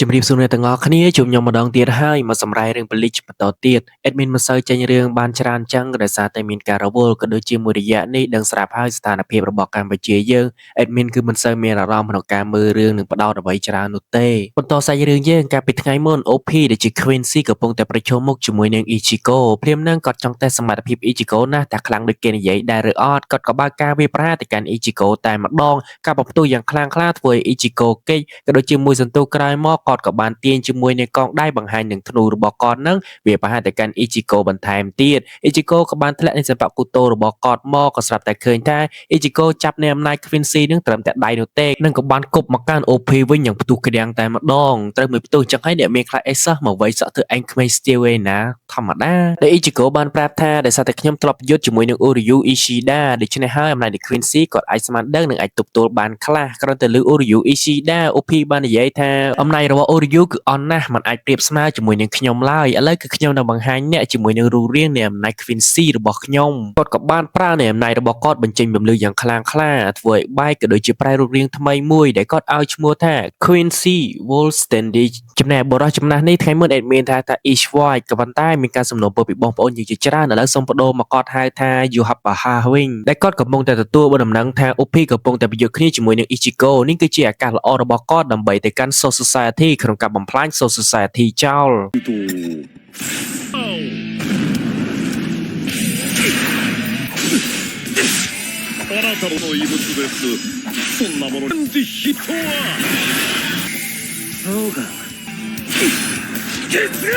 ជំរាបសួរអ្នកទាំងអស់គ្នាជួបខ្ញុំម្ដងទៀតហើយមកសម្រាយរឿងប៉ូលីសបន្តទៀត admin មិនសូវចេញរឿងបានច្រើនចឹងដោយសារតែមានការរវល់ក៏ដូចជាមួយរយៈនេះដឹងស្រាប់ហើយស្ថានភាពរបស់កម្ពុជាយើង admin គឺមិនសូវមានអារម្មណ៍ក្នុងការមើលរឿងនិងបដោតអ្វីច្រើននោះទេបន្តសាច់រឿងយើងកាលពីថ្ងៃមុន OP ដែលជា Quincy កំពុងតែប្រឈមមុខជាមួយនឹង Ichigo ព្រាមនឹងគាត់ចង់តេស្តសមត្ថភាព Ichigo ណាស់តែខ្លាំងដូចគេនិយាយដែរឬអត់គាត់ក៏បើកការវាយប្រហារទៅកាន់ Ichigo តែម្ដងការបំផ្ទុះយ៉ាងខ្លាំងក្លាធ្វើឲ្យ Ichigo គេចក៏ដូចជាមួយសន្ទុះក្រោយមកគាត់ក៏បានទាញជាមួយនឹងកងដៃបង្ហាញនឹងធ្នូរបស់គាត់នឹងវាប្រហារទៅកាន់ Ichigo បន្ថែមទៀត Ichigo ក៏បានធ្លាក់នៃសិល្បៈគូតូរបស់គាត់មកក៏ស្រាប់តែឃើញថា Ichigo ចាប់នៃអំណាច Quincy នឹងត្រឹមតែដៃនោះទេនឹងក៏បានគប់មកកាន់ OP វិញយ៉ាងផ្ទុះក្តាំងតែម្ដងត្រូវមួយផ្ទុះចឹងហើយអ្នកមានខ្លាចអីសោះមកវៃសក់ធ្វើអញក្មេងស្ទាវឯណាធម្មតាដែល Ichigo បានប្រាប់ថាដោយសារតែខ្ញុំធ្លាប់យុទ្ធជាមួយនឹង Uryu Ishida ដូច្នេះហើយអំណាចនៃ Quincy គាត់អាចស្មានដឹងនិងអាចទប់ទល់បានខ្លះគ្រាន់តែលើ Uryu Ishida OP បាននិយាយថាអំណាចរបស់ Uryu គឺអន់ណាស់មិនអាចប្រៀបស្មើជាមួយនឹងខ្ញុំឡើយឥឡូវគឺខ្ញុំនឹងបង្ហាញអ្នកជាមួយនឹងរូបរាងនៃអំណាច Quincy របស់ខ្ញុំគាត់ក៏បានប្រើនៃអំណាចរបស់គាត់បញ្ចេញពន្លឺយ៉ាងខ្លាំងក្លាធ្វើឲ្យបែកក៏ដូចជាប្រែរូបរាងថ្មីមួយដែលគាត់ឲ្យឈ្មោះថា Quincy Wolstendy ចំណែកបរិះចំណាស់នេះថ្ងៃមុន admin ថា Each White ក៏ប៉ុន្តែមានការសំណូមពរពីបងប្អូនយើងជាច្រើនឥឡូវសូមបដូរមកគាត់ហៅថា Yuhabaha វិញដែលគាត់កំពុងតែទទួលដំណឹងថា OP កំពុងតែប្រយុទ្ធគ្នាជាមួយនឹង Ichigo នេះគឺជាឱកាសល្អរបស់គាត់ដើម្បីទៅកាន់ Soul Society ក្នុងការបំផ្លាញ Soul Society ចោលあなたの遺物ですそんなものぜひとはそうかゲスが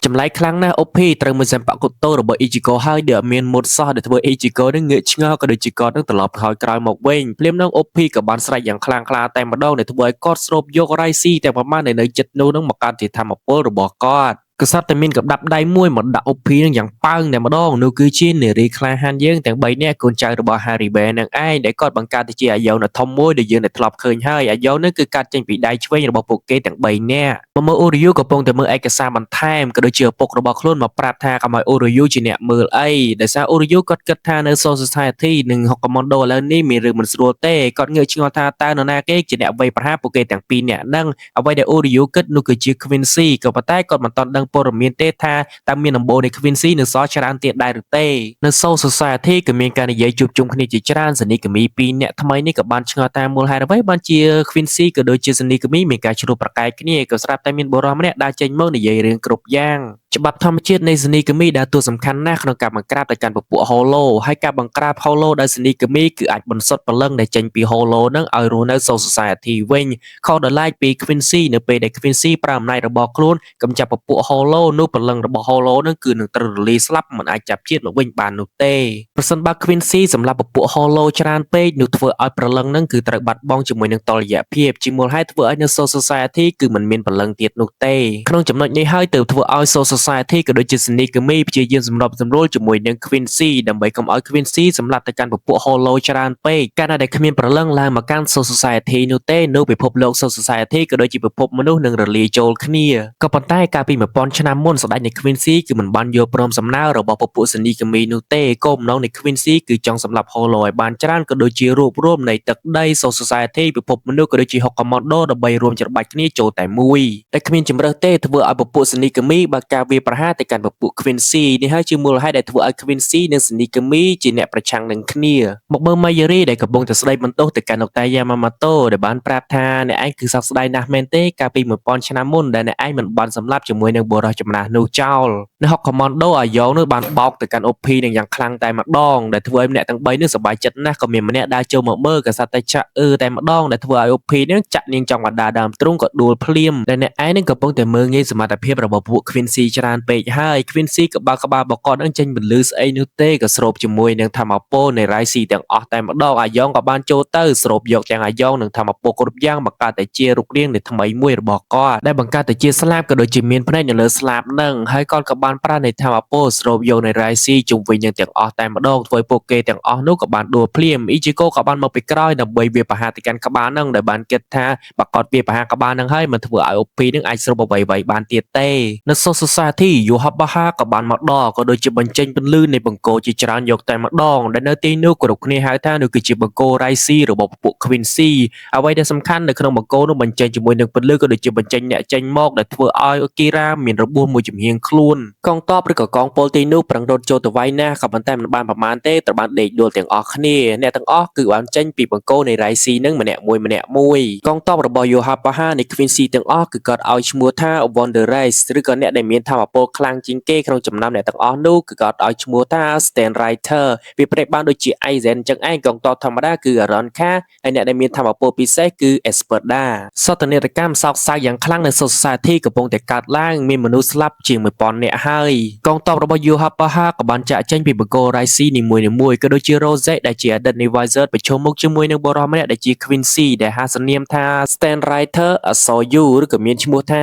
ចម្លែកខ្លាំងណាស់ OP ត្រូវមើលសិល្បៈកូតូរបស់ Ichigo ហើយដែលមានមុតសោះដែលធ្វើ Ichigo នឹងងើកឆ្ងល់ក៏ដូចជាគាត់នឹងត្រឡប់ថយក្រោយមកវិញភ្លាមនឹង OP ក៏បានស្រែកយ៉ាងខ្លាំងក្លាតែម្ដងដែលធ្វើឲ្យគាត់ស្រូបយក Raisi តែប្រមាណនៅចិត្តនោះនឹងមកកាន់ជាធម្មពលរបស់គាត់កសត្វតែមានកដាប់ដៃមួយមកដាក់ OP នឹងយ៉ាងប៉ើងតែម្ដងនោះគឺជានារីក្លាហានយើងទាំង3នាក់កូនចៅរបស់ Haribe នឹងឯងដែលគាត់បង្កើតទៅជាអាយ៉ូនៅធំមួយដែលយើងได้ធ្លាប់ឃើញហើយអាយ៉ូនឹងគឺកាត់ចេញពីដៃឆ្វេងរបស់ពួកគេទាំង3នាក់មើល Uryu កំពុងតែមើលឯកសារបន្ថែមក៏ដូចជាឪពុករបស់ខ្លួនមកប្រាប់ថាកុំឲ្យ Uryu ជាអ្នកមើលអីដោយសារ Uryu គាត់គិតថានៅ Soul Society និង Hokumondo ឥឡូវនេះមានរឿងមិនស្រួលទេគាត់ងើកឆ្ងល់ថាតើនរណាគេជាអ្នកវាយប្រហារពួកគេទាំងពីរនាក់ហ្នឹងអ្វីដែល Uryu គិតនោះគឺជា Quincy ក៏ប៉ុន្តែគាត់មិនទាន់ដឹងព័ត៌មានទេថាតើមានដំបូងនៃ Quincy នៅសល់ច្រើនទៀតដែរឬទេនៅ Soul Society ក៏មានការនិយាយជួបជុំគ្នាជាច្រើនសនីកមី2នាក់ថ្មីនេះក៏បានឆ្ងល់តាមមូលហេតុអ្វីបានជា Quincy ក៏ដូចជាសនីកមីមានការជ្រួលប្រកែកគ្នាក៏ស្រាប់តែមានបុរសម្នាក់ដើរចេញមកនិយាយរឿងគ្រប់យ៉ាងច្បាប់ធម្មជាតិនៃសនីកមីដើរតួសំខាន់ណាស់ក្នុងការបង្ក្រាបទៅកាន់ពពួក Holo ហើយការបង្ក្រាប Holo ដោយសនីកមីគឺអាចបន្សុទ្ធព្រលឹងដែលចេញពី Holo នឹងឲ្យរស់នៅ Soul Society វិញខុសដល់ឡែកពី Quincy នៅពេលដែល Quincy ប្រើអំណាចរបស់ខ្លួនកំចាត់ពពួក Holo នោះព្រលឹងរបស់ Holo នឹងគឺនឹងត្រូវរលាយស្លាប់មិនអាចចាប់ជាតិមកវិញបាននោះទេប្រសិនបើ Quincy សម្រាប់ពពួក Holo ច្រើនពេកនោះធ្វើឲ្យព្រលឹងនឹងគឺត្រូវបាត់បង់ជាមួយនឹងតុល្យភាពជាមូលហេតុធ្វើឲ្យនៅ Soul Society គឺមិនមានព្រលឹងទៀតនោះទេក្នុងចំណុចនេះហើយទើបធ្វើឲ្យ Soul Society ក៏ដូចជាសនីកមីព្យាយាមសម្របសម្រួលជាមួយនឹង Quincy ដើម្បីកុំឲ្យ Quincy សម្លាប់ទៅកាន់ពពួក Holo ច្រើនពេកកាលណាដែលគ្មានព្រលឹងឡើងមកកាន់ Soul Society នោះទេនៅពិភពលោក Soul Society ក៏ដូចជាពិភពមនុស្សនឹងរលាយចូលគ្នាក៏ប៉ុន្តែកាលពី1000ឆ្នាំមុនស្ដេចនៃ Quincy គឺមិនបានយល់ព្រមសំណើរបស់ពពួកសនីកមីនោះទេគោលបំណងនៃ Quincy គឺចង់សម្លាប់ Holo ឲ្យបានច្រើនក៏ដូចជារួបរวมនៃទឹកដី Soul Society ពិភពមនុស្សក៏ដូចជា Hokumondo ដើម្បីរួមច្របាច់គ្នាចូលតែមួយតែគ្មានជំរើសទេធ្វើឲ្យពពួកសនីកមីបើកការវាយប្រហារទៅកាន់ពពួក Quincy នេះហើយជាមូលហេតុដែលធ្វើឲ្យ Quincy និងសនីកមីជាអ្នកប្រឆាំងនឹងគ្នាមកមើល Mayuri ដែលកំពុងតែស្ដីបន្ទោសទៅកាន់លោកតា Yamamoto ដែលបានប្រាប់ថាអ្នកឯងគឺសោកស្ដាយណាស់មែនទេកាលពី1000ឆ្នាំមុនដែលអ្នកឯងមិនបានសម្លាប់ជាមួយនឹងបុរសចំណាស់នោះចោលនៅ Hokumondo អាយ៉ងនោះបានបោកទៅកាន់ OP នឹងយ៉ាងខ្លាំងតែម្ដងដែលធ្វើឲ្យម្នាក់ទាំង3នេះសប្បាយចិត្តណាស់ក៏មានម្នាក់ដើរចូលមកមើលក៏សត្វតែចាក់តែម្ដងដែលធ្វើឲ្យ OP នឹងចាក់នាងចង់វណ្ដាដើមទ្រូងក៏ដួលភ្លាមដែលអ្នកឯងនឹងកំពុងតែមើលងាយសមត្ថភាពរបស់ពួក Quincy ច្រើនពេកហើយ Quincy ក៏បើកក្បាលបកកនឹងចេញបន្លឺស្អីនោះទេក៏ស្រូបជាមួយនឹងធម្មពលនៃ Raisi ទាំងអស់តែម្ដងអាយ៉ងក៏បានចូលទៅស្រូបយកទាំងអាយ៉ងនិងធម្មពលគ្រប់យ៉ាងបង្កើតតែជារូបរាងនៃថ្មីមួយរបស់គាត់ដែលបង្កើតតែជាស្លាបក៏ដូចជាមានភ្នែកនៅលើ ស្លាប់នឹងហើយគាត់ក៏បានប្រើនៃធម្មពលស្រូបយកនៃរ៉ៃស៊ីជុំវិញនឹងទាំងអស់តែម្ដងធ្វើឲ្យពួកគេទាំងអស់នោះក៏បានដួលភ្លាមអ៊ីជីកូក៏បានមកពីក្រោយដើម្បីវាប្រហារទៅកាន់ក្បាលនឹងដែលបានគិតថាបើគាត់វាប្រហារក្បាលនឹងហើយមិនធ្វើឲ្យអូពីនឹងអាចស្រូបអ្វីៗបានទៀតទេនៅ Society យូហាប់បាហាក៏បានមកដល់ក៏ដូចជាបញ្ចេញពន្លឺនៃបង្គោលជាច្រើនយកតែម្ដងដែលនៅទីនោះគ្រប់គ្នាហៅថានោះគឺជាបង្គោលរ៉ៃស៊ីរបស់ពួក Quincy អ្វីដែលសំខាន់នៅក្នុងបង្គោលនោះបញ្ចេញជាមួយនឹងពន្លឺក៏ដូចជាបញ្ចេញអ្នកចេញមកដែលធ្វើឲ្យអ៊ូគីរ៉ាមានរបួសមួយចំហៀងខ្លួនកងទ័ពឬក៏កងពលទីនោះប្រឹងរត់ចូលទៅវាយណាក៏ប៉ុន្តែមិនបានប្រមាណទេត្រូវបានដេកដួលទាំងអស់គ្នាអ្នកទាំងអស់គឺបានចេញពីបង្គោលនៃរ៉ៃស៊ីនឹងម្នាក់មួយកងទ័ពរបស់យូហាប់បាហានៃ Quincy ទាំងអស់គឺគាត់ឲ្យឈ្មោះថា Wanderers ឬក៏អ្នកដែលមានថាមពលខ្លាំងជាងគេក្នុងចំណោមអ្នកទាំងអស់នោះគឺគាត់ឲ្យឈ្មោះថា Stand Rider វាប្រៀបបានដូចជា Aizen ចឹងឯងកងទ័ពធម្មតាគឺ Aronka ហើយអ្នកដែលមានថាមពលពិសេសគឺ Espada សន្តិនិកកម្មសោកសៅយ៉ាងខ្លាំងនៅ Society កំពុងតែកើតឡើងមានមនុស្សស្លាប់ជាង 1000 នាក់ហើយកងទ័ពរបស់ Yuhapaha ក៏បានចាក់ចេញពីបង្គោល Raisi នីមួយៗក៏ដូចជា Rose ដែលជាអតីត Advisor ប្រជុំមុខជាមួយនឹងបុរសម្នាក់ដែលជា Quincy ដែលហៅសនាមថា Stand Rider Asoyu ឬក៏មានឈ្មោះថា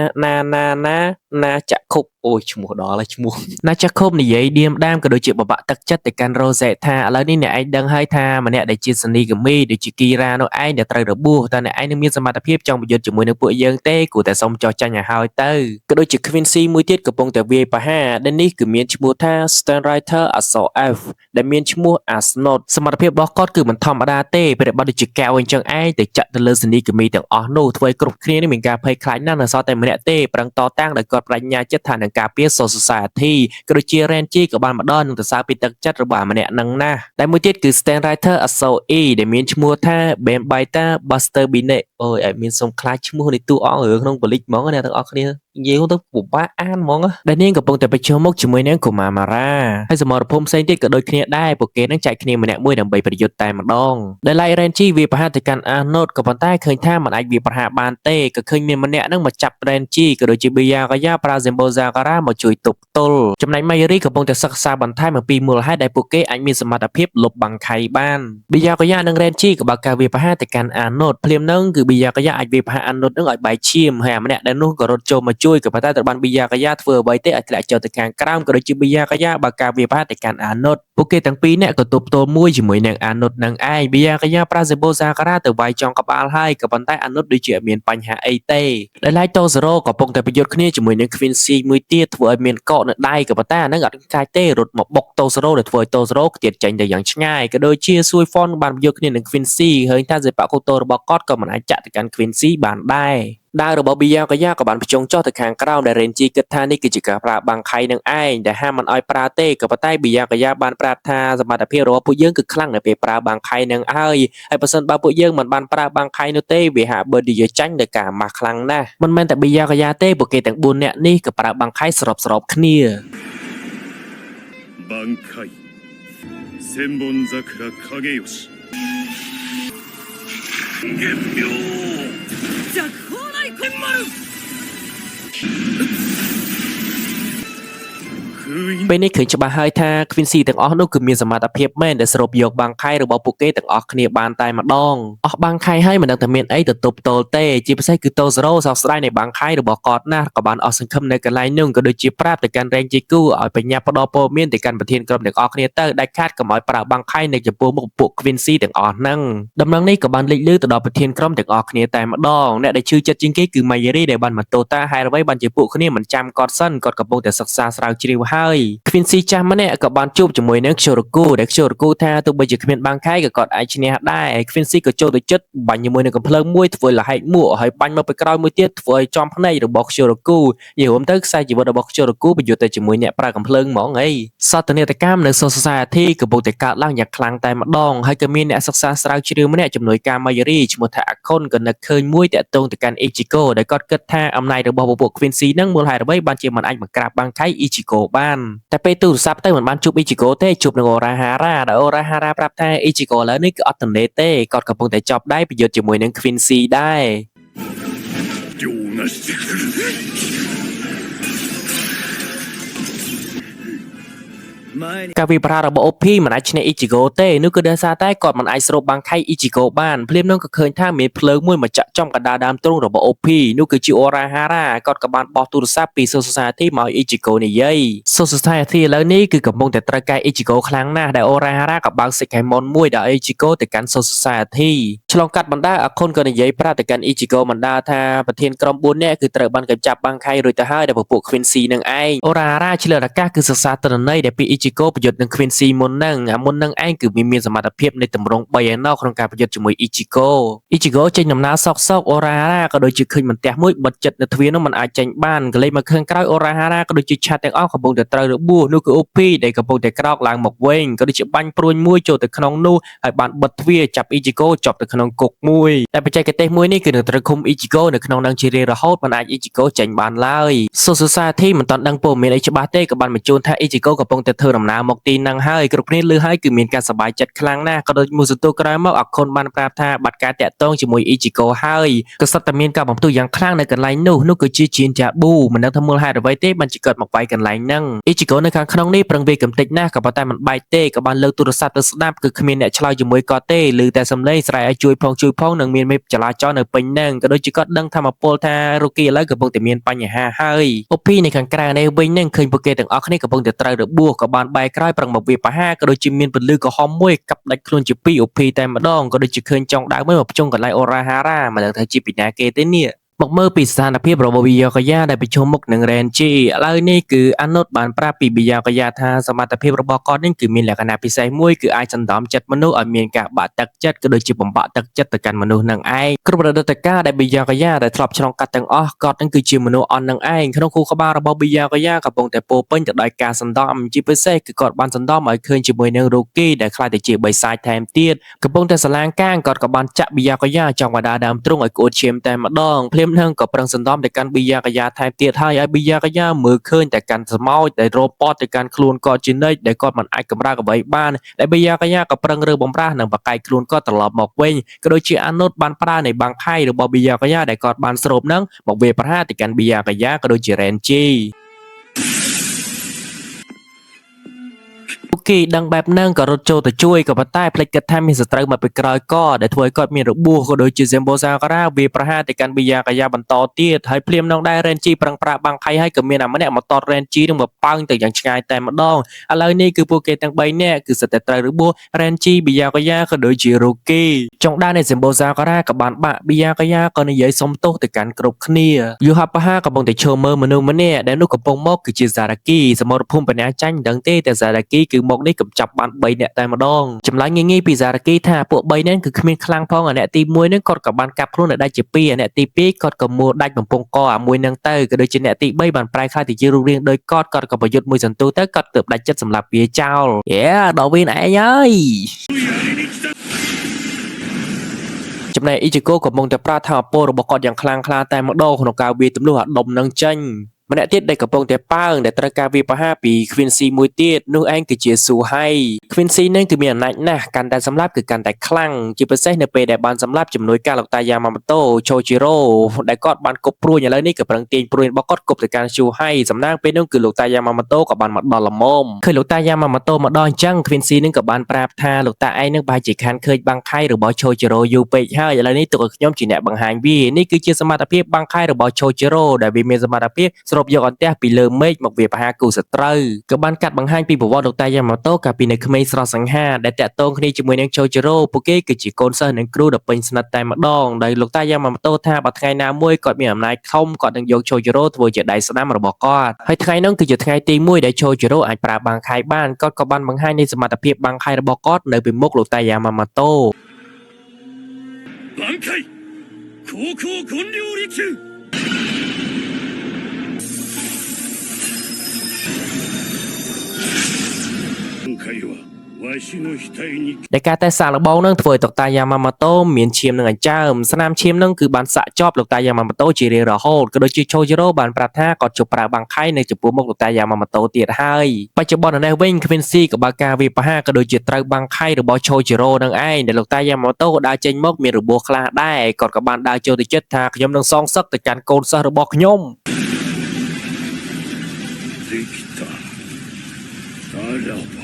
ណាចាក់ខុបអូយឈ្មោះដល់ហើយឈ្មោះណាចាក់ខុបនិយាយឌៀមដាមក៏ដូចជាបបាក់ទឹកចិត្តទៅកាន់ Rose ថាឥឡូវនេះអ្នកឯងដឹងហើយថាម្នាក់ដែលជាសនីកមីដូចជា Kira នោះឯងដែលត្រូវរបួសតើអ្នកឯងនឹងមានសមត្ថភាពចង់ប្រយុទ្ធជាមួយនឹងពួកយើងទេគួរតែសុំចោះចាញ់ឲ្យហើយទៅក៏ដូចជា Quincy មួយទៀតកំពុងតែវាយប្រហារដែលនេះគឺមានឈ្មោះថា Stand Rider Aso F ដែលមានឈ្មោះ Asnot សមត្ថភាពរបស់គាត់គឺមិនធម្មតាទេប្រៀបបានដូចជាកែវអញ្ចឹងឯងទៅចាក់ទៅលើសនីកមីទាំងអស់នោះធ្វើឲ្យគ្រប់គ្នានេះមានការភ័យខ្លាចណាស់នៅសល់តែម្នាក់ទេប្រឹងតតាំងដោយគាត់បញ្ញាចិត្តថានឹងការពារ Society ក៏ដូចជា Renji ក៏បានមកដល់នឹងទៅសារពីទឹកចិត្តរបស់ម្នាក់នឹងណាស់តែមួយទៀតគឺ Stand Rider Aso E ដែលមានឈ្មោះថា Benbaita Buster Bine អូយឲ្យមានសុំខ្លាចឈ្មោះនៃតួអង្គរឿងក្នុងបលិចហ្មងអ្នកទាំងអស់គ្នានិយាយទៅពិបាកអានហ្មងដែលនាងកំពុងតែប្រជុំមុខជាមួយនឹងកុមារម៉ារ៉ាហើយសមរភូមិផ្សេងទៀតក៏ដូចគ្នាដែរពួកគេនឹងចែកគ្នាម្នាក់មួយដើម្បីប្រយុទ្ធតែម្ដងដែលឡៃរ៉េនជីវាប្រហារទៅកាន់អាណូតក៏ប៉ុន្តែឃើញថាមិនអាចវាប្រហារបានទេក៏ឃើញមានម្នាក់នឹងមកចាប់រ៉េនជីក៏ដូចជាប៊ីយ៉ាកាយ៉ាប្រាហ្សេមបូហ្សាការ៉ាមកជួយទប់ទល់ចំណែកម៉ៃរីកំពុងតែសិក្សាបន្ថែមអំពីមូលហេតុដែលពួកគេអាចមានសមត្ថភាពលុបបាំងខៃបានប៊ីយ៉ាកាយ៉ានិងរ៉េនជីក៏បើកការវាប្រហារទៅកាន់អាណូតភ្លាមនឹងគឺប៊ីយ៉ាកាយ៉ាអាចវាប្រហារអាណូតនឹងឲ្យបែកឈាមហើយម្នាក់ដែលនោះក៏រត់ចូលមកជួយក៏តែត្រូវបានប៊ីយ៉ាកាយ៉ាធ្វើអ្វីទេឲ្យធ្លាក់ចុះទៅខាងក្រោមក៏ដូចជាប៊ីយ៉ាកាយ៉ាបើការវាប្រហារទៅកាន់អាណុតពួកគេទាំងពីរនាក់ក៏ទប់ទល់មួយជាមួយនឹងអាណុតនឹងឯងប៊ីយ៉ាកាយ៉ាប្រាសេបូសាការ៉ាទៅវាយចង់ក្បាលហើយក៏ប៉ុន្តែអាណុតដូចជាមានបញ្ហាអីទេដែលឡៃតូហ្សេរ៉ូកំពុងតែប្រយុទ្ធគ្នាជាមួយនឹង Quincy មួយទៀតធ្វើឲ្យមានកកនៅដៃក៏ប៉ុន្តែអានឹងអត់កាចទេរត់មកបុកតូហ្សេរ៉ូដែលធ្វើឲ្យតូហ្សេរ៉ូខ្ទាតចេញទៅយ៉ាងឆ្ងាយក៏ដូចជាស៊ួយហ្វុនបានប្រយុទ្ធគ្នានឹង Quincy ហើយថាសេប៉ាកូតូរបស់គាត់ក៏មិនអាចចាក់ទៅកាន់ Quincy បានដែរដាវរបស់ប៊ីយ៉ាកាយ៉ាក៏បានបញ្ចុងចុះទៅខាងក្រោមដែលរ៉េនជីគិតថានេះគឺជាការប្រើបាំងខៃនឹងឯងដែលហាមមិនឲ្យប្រើទេក៏ប៉ុន្តែប៊ីយ៉ាកាយ៉ាបានប្រាប់ថាសមត្ថភាពរបស់ពួកយើងគឺខ្លាំងនៅពេលប្រើបាំងខៃនឹងហើយបើសិនបើពួកយើងមិនបានប្រើបាំងខៃនោះទេវាហាក់បើឌីចាញ់ដោយការម៉ាស់ខ្លាំងណាស់មិនមែនតែប៊ីយ៉ាកាយ៉ាទេពួកគេទាំង4នាក់នេះក៏ប្រើបាំងខៃស្របគ្នា挽回千本桜影吉月明弱砲内天丸ពេលនេះឃើញច្បាស់ហើយថា Quincy ទាំងអស់នោះគឺមានសមត្ថភាពមែនដែលស្រូបយកបាំងខៃរបស់ពួកគេទាំងអស់គ្នាបានតែម្ដងអស់បាំងខៃហើយមិនដឹងថាមានអីទៅទប់ទល់ទេជាពិសេសគឺតូហ្សេរ៉ូសោកស្ដាយនៃបាំងខៃរបស់គាត់ណាស់ក៏បានអស់សង្ឃឹមនៅកន្លែងនោះក៏ដូចជាប្រាប់ទៅកាន់រ៉េងជីគូឲ្យបញ្ញាផ្ដល់ព័ត៌មានទៅកាន់ប្រធានក្រុមទាំងអស់គ្នាទៅដាច់ខាតកុំឲ្យប្រើបាំងខៃនៅចំពោះមុខពួក Quincy ទាំងអស់ហ្នឹងដំណឹងនេះក៏បានលេចលឺទៅដល់ប្រធានក្រុមទាំងអស់គ្នាតែម្ដងអ្នកដែលជឿចិត្តជាងគេគឺ Mayuri ដែលបានមកតូតាហេតុអ្វីបានជាពួកគ្នាមិនចាំគាត់សិនគាត់កំពុងតែសិក្សាស្រាវជ្រាវហើយ Quincy ចាស់ម្នាក់ក៏បានជួបជាមួយនឹង Kyoroku ដែល Kyoroku ថាទោះបីជាគ្មានបាំងខៃក៏គាត់អាចឈ្នះដែរ Quincy ក៏ចូលទៅចិត្តបាញ់ជាមួយនឹងកំភ្លើងមួយធ្វើលហែកមួកហើយបាញ់មកពីក្រោយមួយទៀតធ្វើឲ្យចំភ្នែករបស់ Kyoroku និយាយរួមទៅខ្សែជីវិតរបស់ Kyoroku ប្រយុទ្ធទៅជាមួយអ្នកប្រើកំភ្លើងហ្មងអីសតនិតកម្មនៅ Society កំពុងតែកើតឡើងយ៉ាងខ្លាំងតែម្ដងហើយក៏មានអ្នកសិក្សាស្រាវជ្រាវម្នាក់ជំនួយការ Mayuri ឈ្មោះថា Akon ក៏នឹកឃើញមួយតាក់ទងទៅកាន់ Ichigo ដែលគាត់គិតថាអំណាចរបស់ពួក Quincy នឹងមូលហេតុអ្វីបានជាមិនអាចបង្ក្រាបបាំងខៃ Ichigo បានតែពេលទូរស័ព្ទទៅមិនបានជួប Ichigo ទេជួបនឹង Urahara ដែល Urahara ប្រាប់ថា Ichigo ឥឡូវនេះគឺអត់ទន្លេទេគាត់កំពុងតែចាប់ដៃប្រយុទ្ធជាមួយនឹង Quincy ដែរ凌駕してくる何ការវិប្រារបស់ OP មិនអាចឈ្នះ Ichigo ទេនោះគឺដោយសារតែគាត់មិនអាចស្រូបបាំងខៃ Ichigo បានភ្លាមនឹងក៏ឃើញថាមានភ្លើងមួយមកចាក់ចំកណ្ដាលដើមទ្រូងរបស់ OP នោះគឺជា Urahara គាត់ក៏បានបោះទូរស័ព្ទពី Soul Society មកឲ្យ Ichigo និយាយ Soul Society ឥឡូវនេះគឺកំពុងតែត្រូវការ Ichigo ខ្លាំងណាស់ដែល Urahara ក៏បើក Sekimon មួយដល់ Ichigo ទៅកាន់ Soul Society ឆ្លងកាត់បណ្ដាអខុនក៏និយាយប្រាប់ទៅកាន់ Ichigo បណ្ដាថាប្រធានក្រុម4នាក់គឺត្រូវបានកម្ចាត់បាំងខៃរួចទៅហើយដោយពួក Quincy នឹងឯង Urahara ឆ្លៀតឱកាសគឺសិក្សាទិន្នន័យដែលពី Ichigo ប្រយុទ្ធនឹង Quincy មុននឹងឯងគឺមានសមត្ថភាពនៃតម្រង3ឯណោះក្នុងការប្រយុទ្ធជាមួយ Ichigo ចេញដំណើរសោក Urahara ក៏ដូចជាឃើញបន្ទះមួយបិទចិត្តនៅទ្វារនោះមិនអាចចេញបានក៏លេចមកខាងក្រោយ Urahara ក៏ដូចជាឆាតទាំងអស់កំពុងតែត្រូវរបួសនោះគឺ OP ដែលកំពុងតែក្រោកឡើងមកវិញក៏ដូចជាបាញ់ព្រួញមួយចូលទៅក្នុងនោះហើយបានបិទទ្វារចាប់ Ichigo ជាប់ទៅក្នុងគុកមួយតែបច្ចេកទេសមួយនេះគឺនឹងត្រូវឃុំ Ichigo នៅក្នុងនឹងជារៀងរហូតមិនអាច Ichigo ចេញបានឡើយ Soul Society មិនទាន់ដឹងព័ត៌មានអីច្បាស់ទេក៏បានបញ្ជូនថា Ichigo កំពុងតែធ្វើដំណើរមកទីហ្នឹងហើយគ្រប់គ្នាឮហើយគឺមានការសប្បាយចិត្តខ្លាំងណាស់ក៏ដូចមួយសន្ទុះក្រោយមកអខុនបានប្រាប់ថាបាត់ការតាក់ទងជាមួយ Ichigo ហើយក៏សត្វតែមានការបំផ្ទុះយ៉ាងខ្លាំងនៅកន្លែងនោះគឺជាជាចាប៊ូមិនដឹងថាមូលហេតុអ្វីទេបានជាកើតមកវាយកន្លែងហ្នឹង Ichigo នៅខាងក្នុងនេះប្រឹងវាយកំទេចណាស់ក៏ប៉ុន្តែមិនបែកទេក៏បានលើកទូរស័ព្ទទៅស្ដាប់គឺគ្មានអ្នកឆ្លើយជាមួយគាត់ទេឮតែសំឡេងស្រែកឲ្យជួយផងនឹងមានមេចលាចរនៅពេញហ្នឹងក៏ដូចជាគាត់ដឹងថាមកពលថា Rocky ឥឡូវកំពុងតែមានបញ្ហាហើយ OP នៅខាងក្រៅនេះវិញនឹងឃើញពួកគេទាំងអស់គ្នាកំពុងតែត្រូវរបួសក៏បានបែកក្រោយប្រឹងមកវាបហាក៏ដូចជាមានពលឺក្រហមមួយកាប់ដាច់ខ្លួនជាពីរ OP តែម្ដងក៏ដូចជាឃើញចុងដៅមួយមកភ្ជុំកន្លែង Urahara មិនដឹងថាជាពីណាគេទេនេះមកមើលពីស្ថានភាពរបស់ Byakuya ដែលប្រឈមមុខនឹង Renji ឥឡូវនេះគឺ Anot បានប្រាប់ពី Byakuya ថាសមត្ថភាពរបស់គាត់នេះគឺមានលក្ខណៈពិសេសមួយគឺអាចសន្សំចិត្តមនុស្សឲ្យមានការបាក់ទឹកចិត្តក៏ដូចជាបំបាក់ទឹកចិត្តទៅកាន់មនុស្សនឹងឯងគ្រប់រដូវកាលដែល Byakuya ដែលធ្លាប់ឆ្លងកាត់ទាំងអស់គាត់នឹងគឺជាមនុស្សអន់នឹងឯងក្នុងខួរក្បាលរបស់ Byakuya កំពុងតែពោពេញទៅដោយការសន្សំជាពិសេសគឺគាត់បានសន្សំឲ្យឃើញជាមួយនឹង Rocky ដែលខ្លាចទៅជាបិសាចថែមទៀតកំពុងតែស្រឡាងកាងគាត់ក៏បានចាក់ Byakuya ចង់បដាដើមទ្រូងឲ្យក្អួតឈាមតែម្ដងភ្លាមនឹងក៏ប្រឹងសន្សំទៅកាន់ Byakuya ថែមទៀតហើយឲ្យ Byakuya មើលឃើញតែកាន់ស្មោចដែលរោពតទៅកាន់ខ្លួនគាត់ជានិច្ចដែលគាត់មិនអាចកម្រើកអ្វីបានដែល Byakuya ក៏ប្រឹងរើបំរាស់និងបកកាយខ្លួនគាត់ត្រឡប់មកវិញក៏ដូចជា Anot បានប្រើនៃបាំងខៃរបស់ Byakuya ដែលគាត់បានស្រូបនឹងមកវាប្រហារទៅកាន់ Byakuya ក៏ដូចជា Renji គេដឹងបែបហ្នឹងក៏រត់ចូលទៅជួយក៏ប៉ុន្តែភ្លេចគិតថាមានសត្រូវមកពីក្រោយក៏ដែលធ្វើឲ្យគាត់មានរបួសក៏ដូចជា Zenbo Sakura វាប្រហារទៅកាន់ Byakuya បន្តទៀតហើយភ្លាមនឹងដែរ Renji ប្រឹងប្រើបាំងខៃហើយក៏មានម្នាក់មកតត Renji នឹងមកប៉ោងទៅយ៉ាងឆ្ងាយតែម្ដងឥឡូវនេះគឺពួកគេទាំង3នាក់គឺសិតតែត្រូវរបួស Renji Byakuya ក៏ដូចជា Rocky ចុងដែរនៃ Zenbo Sakura ក៏បានបាក់ Byakuya ក៏និយាយសុំទោសទៅកាន់គ្រប់គ្នាយូហាបហាកំពុងតែឈរមើលមនុស្សម្នាក់ដែលនោះកំពុងមកគឺជា Zaraki សមរភូមិបញ្ញាចាញ់ដឹងទេតែ Zaraki គឺមកនេះកំចាប់បាន3នាក់តែម្ដងចម្លើយងាយៗពី Zaraki ថាពួក3នាក់គឺគ្មានខ្លាំងផងអាអ្នកទី1នឹងគាត់ក៏បានកាប់ខ្លួននៅដាច់ជា2អាអ្នកទី2គាត់ក៏មួដាច់បំពង់កអាមួយនឹងទៅក៏ដូចជាអ្នកទី3បានប្រែខ្លាយទៅជារូបរាងដោយគាត់ក៏ប្រយុទ្ធមួយសន្ទុះទៅគាត់ទើបដាច់ចិត្តសម្រាប់វាចោលដល់វិញឯងហើយចំណែក Ichigo ក៏មកតែប្រាថ្នាពលរបស់គាត់យ៉ាងខ្លាំងក្លាតែម្ដងក្នុងការវាយទម្លុះអាដុំនឹងចេញម្នាក់ទៀតដែលកំពុងតែប៉ើងដែលត្រូវការវាបហាពី Quincy មួយទៀតនោះឯងគឺជា Suhei Quincy នឹងគឺមានអំណាចណាស់កាន់តែសម្លាប់គឺកាន់តែខ្លាំងជាពិសេសនៅពេលដែលបានសម្លាប់ជំនួយការលោកតា Yamamoto Chojiro ដែលគាត់បានគប់ព្រួយឥឡូវនេះក៏ប្រឹងទាញព្រួយរបស់គាត់គប់ទៅកាន់ Suhei សំណាងពេលនោះគឺលោកតា Yamamoto ក៏បានមកដល់ល្មមឃើញលោកតា Yamamoto មកដល់អញ្ចឹង Quincy នឹងក៏បានប្រាប់ថាលោកតាឯងនឹងប្រហែលជាខានឃើញបាំងខៃរបស់ Chojiro យូរពេកហើយឥឡូវនេះទុកឲ្យខ្ញុំជាអ្នកបង្ហាញវានេះគឺជាសមត្ថភាពបាំងខៃរបស់ Chojiro ដែលវាមានសមត្ថភាពស្រូបយកអន្ទះពីលើមេឃមកវាបហាគូសត្រូវក៏បានកាត់បង្ហាញពីប្រវត្តិលោកតា Yamamoto កាលពីនៅក្មេងស្រស់សង្ហាដែលតាក់ទងគ្នាជាមួយនឹង Chojiro ពួកគេគឺជាកូនសិស្សនិងគ្រូដ៏ពេញស្និទ្ធតែម្ដងដោយលោកតា Yamamoto ថាបើថ្ងៃណាមួយគាត់មានអំណាចធំគាត់នឹងយក Chojiro ធ្វើជាដៃស្ដាំរបស់គាត់ហើយថ្ងៃនោះគឺជាថ្ងៃទី1ដែល Chojiro អាចប្រើបាំងខៃបានគាត់ក៏បានបង្ហាញនៃសមត្ថភាពបាំងខៃរបស់គាត់នៅពីមុខលោកតា Yamamoto 挽回高校根領力今回はわしの額にដែលការតែសាកល្បងនឹងធ្វើឲ្យលោកតា Yamamoto មានឈាមនឹងអញ្ចើមស្នាមឈាមនឹងគឺបានសាក់ជាប់លោកតា Yamamoto ជារៀងរហូតក៏ដូចជា Chojiro បានប្រាប់ថាគាត់ជប់ប្រើបាំងខៃនៅចំពោះមុខលោកតា Yamamoto ទៀតហើយបច្ចុប្បន្ននេះវិញ Quincy ក៏បើកការវាបហាក៏ដូចជាត្រូវបាំងខៃរបស់ Chojiro នឹងឯងដែលលោកតា Yamamoto ក៏ដើរចេញមកមានរបួសខ្លះដែរគាត់ក៏បានដើរចូលទៅចិត្តថាខ្ញុំនឹងសងសឹកទៅកាន់កូនសិស្សរបស់ខ្ញុំできたならば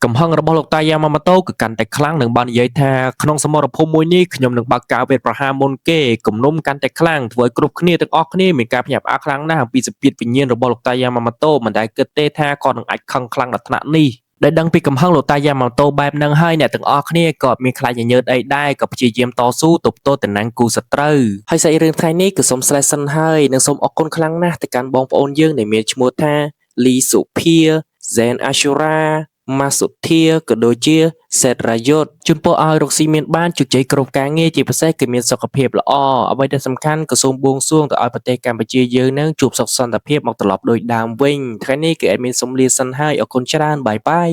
កំហឹងរបស់លោកតាយ៉ាម៉ាម៉ាតូគឺកាន់តែខ្លាំងនឹងបាននិយាយថាក្នុងសមរភូមិមួយនេះខ្ញុំនឹងបើកការវេទប្រហារមុនគេគំនុំកាន់តែខ្លាំងធ្វើឲ្យគ្រប់គ្នាទាំងអស់គ្នាមានការភ្ញាក់ផ្អើលខ្លាំងណាស់អំពីសភាពវិញ្ញាណរបស់លោកតាយ៉ាម៉ាម៉ាតូមិនដែលគិតទេថាគាត់នឹងអាចខឹងខ្លាំងដល់ថ្នាក់នេះដែលដឹងពីកំហឹងលោកតាយ៉ាម៉ាម៉ាតូបែបហ្នឹងហើយអ្នកទាំងអស់គ្នាក៏មានខ្លាចញញើតអីដែរក៏ព្យាយាមតស៊ូទប់ទល់ទៅនឹងគូសត្រូវហើយសាច់រឿងថ្ងៃនេះគឺសូមស្លេះសិនហើយនិងសូមអរគុណខ្លាំងណាស់ទៅកាន់បងប្អូនយើងដែលមានឈ្មោះថាលីសុភា Zen Ashura ម៉ាសុធាក៏ដូចជាសេតរាយុទ្ធជំពរឲ្យរកស៊ីមានបានជោគជ័យគ្រប់ការងារជាពិសេសគឺមានសុខភាពល្អអ្វីដែលសំខាន់ក៏សូមបួងសួងទៅឲ្យប្រទេសកម្ពុជាយើងនឹងជួបសុខសន្តិភាពមកត្រឡប់ដូចដើមវិញថ្ងៃនេះគឺអេដមីនសូមលាសិនហើយអរគុណច្រើនបាយបាយ